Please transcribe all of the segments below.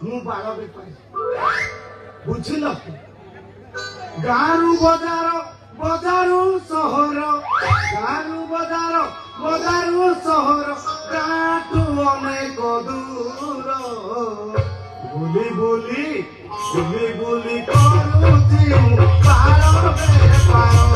ମୁଁ ବାଳ ବେପାରୀ ବୁଝିଲ ଗାଁରୁ ବଜାର ବଜାରୁ ସହର ଗାଁରୁ ବଜାର ବଜାରୁ ସହର ଗାଁଠୁ ଅନେକ ଦୂର ବୁଲି ବୁଲି ବୁଲି ବୁଲି କରୁଛି ମୁଁ ବାଳ ବେପାର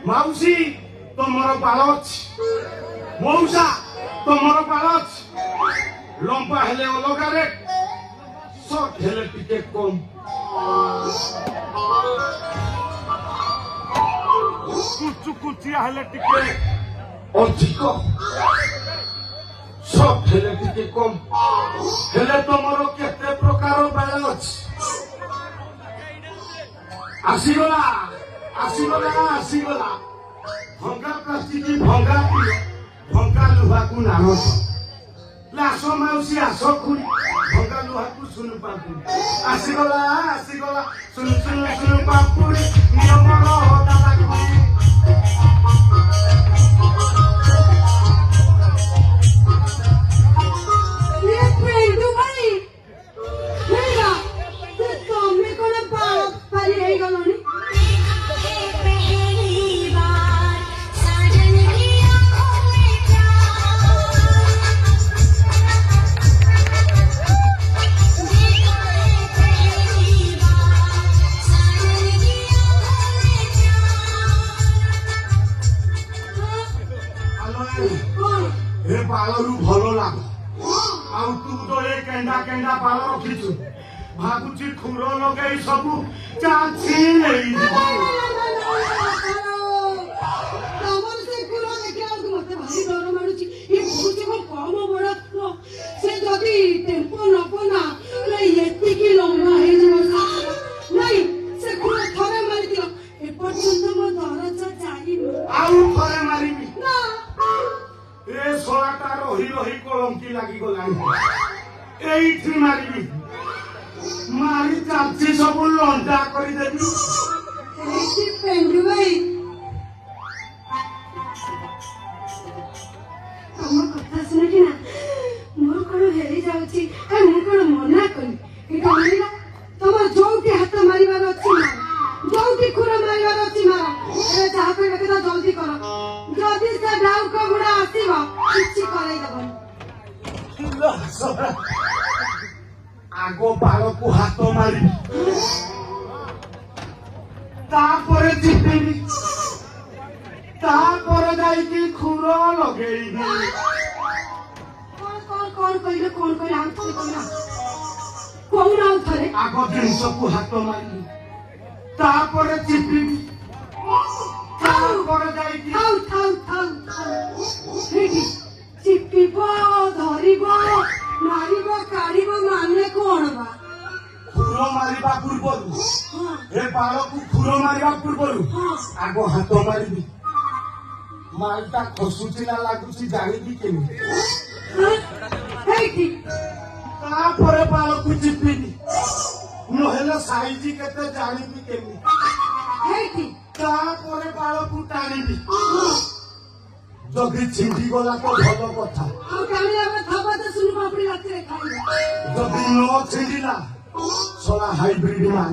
ମାଉସୀ ତମର ବାଳ ଅଛି ମଉସା ତମର ବାଳ ଅଛି ଲମ୍ବା ହେଲେ ଅଲଗା ରେଟ୍ ସର୍ଟ ହେଲେ ଟିକେ କମ୍ କୁଚୁକୁଚିଆ ହେଲେ ଟିକେ ଅଧିକ ସର୍ଟ ହେଲେ ଟିକେ କମ୍ ହେଲେ ତମର କେତେ ପ୍ରକାର ବାଳ ଅଛି ଆସିଗଲା ଆସିଗଲା ଆସିଗଲା ଭଙ୍ଗା ପ୍ଲାଷ୍ଟିକ ଭଙ୍ଗା ପିଲ ଭଙ୍ଗା ଲୁହାକୁ ନାମ ଆସ ମାଉସୀ ଆସ ଖୁଡ଼ି ଭଙ୍ଗା ଲୁହାକୁ ଶୁଣୁ ପାମ୍ପୁଡ଼ି ଆସିଗଲା ଆସିଗଲା ଶୁଣୁ ଶୁଣୁ ଶୁଣୁ ପାମ୍ପୁଡ଼ି ନିୟମର ଦାଦା ଖୁଡ଼ି ଏ ବାଳରୁ ଭଲ ଲାଗ ଆଉ ତୁ ତ ଏ କେଣ୍ଡା କେଣ୍ଡା ବାଳ ରଖିଛୁ ଭାବୁଛି ଖୁର ଲଗେଇ ସବୁ ଚାଛି ନେଇଯିବ ସେ ଯଦି ଟେମ୍ପୋ ନବ ନା ଏତିକି ଲମ୍ବା ହେଇଯିବ ନାଇଁ ସେ ଖୁର ଥରେ ମାରିଦିଅ ଏପର୍ଯ୍ୟନ୍ତ ମୋ ଦରଜ ଯାଇନି ଆଉ ଥରେ ମାରିବି ନା ଏ ଶଳାଟା ରହି ରହି କଳଙ୍କି ଲାଗିଗଲାଣି ଏଇଠି ମାରିବି ମାରି ଚାଛି ସବୁ ଲଣ୍ଡା କରିଦେବି ଏଇଠି ପେଣ୍ଡୁ ଭାଇ ତମ କଥା ଶୁଣିକି ନା ମୋର କଣ ହେଇଯାଉଛି ମୁଁ କଣ ମନା କଲି ଏଇଟା ମାରିଲା ତମ ଯୋଉଠି ହାତ ମାରିବାର ଅଛି ମାର ଯୋଉଠି ଖୁର ମାରିବାର ଅଛି ମାର ଯାହା କହିବା କଥା ଜଲ୍ଦି କର ଯଦି ସେ ଡାଉକ ବୁଢା ଆସିବ କିଛି କରେଇଦବନି ଆଗ ବାଳକୁ ହାତ ମାରିବି ତାପରେ ଚିପିବି ତାପରେ ଯାଇକି ଖୁର ଲଗେଇବି କଣ କହିଲେ ଆଉ ଥରେ କହିଲା କହୁନ ଆଉ ଥରେ ଆଗ ଜିନିଷକୁ ହାତ ମାରିବି ତାପରେ ଚିପିବି ତାପରେ ଯାଇକି ଚିପିବ ଧରିବ ମାରିବ କାଢିବ ମାନେ କଣ ବା ଖୁର ମାରିବା ପୂର୍ବରୁ ଏ ବାଳକୁ ଖୁର ମାରିବା ପୂର୍ବରୁ ଆଗ ହାତ ମାରିବି ମାଲଟା ଖସୁଛି ନା ଲାଗୁଛି ଜାଣିବି କେମିତି ତାପରେ ବାଳକୁ ଚିପିବି ନହେଲେ ସାଇଜ କେତେ ଜାଣିବି କେମିତି ତାପରେ ବାଳକୁ ଟାଣିବି ଯଦି ଛିଣ୍ଡି ଗଲା ତ ଭଲ କଥା ଯଦି ନ ଛିଣ୍ଡିଲା ଶଳା ହାଇବ୍ରିଡ ମାନ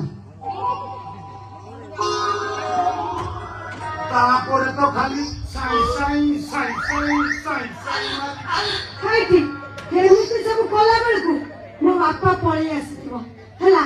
ତାପରେ ତ ଖାଲି ସାଇଁ ସାଇଁ ସାଇଁ ସାଇଁ ସାଇଁ ସାଇଁ ମାରି ଖାଇଠି ଏମିତି ସବୁ କଲା ବେଳକୁ ମୋ ବାପା ପଳେଇ ଆସିଥିବ ହେଲା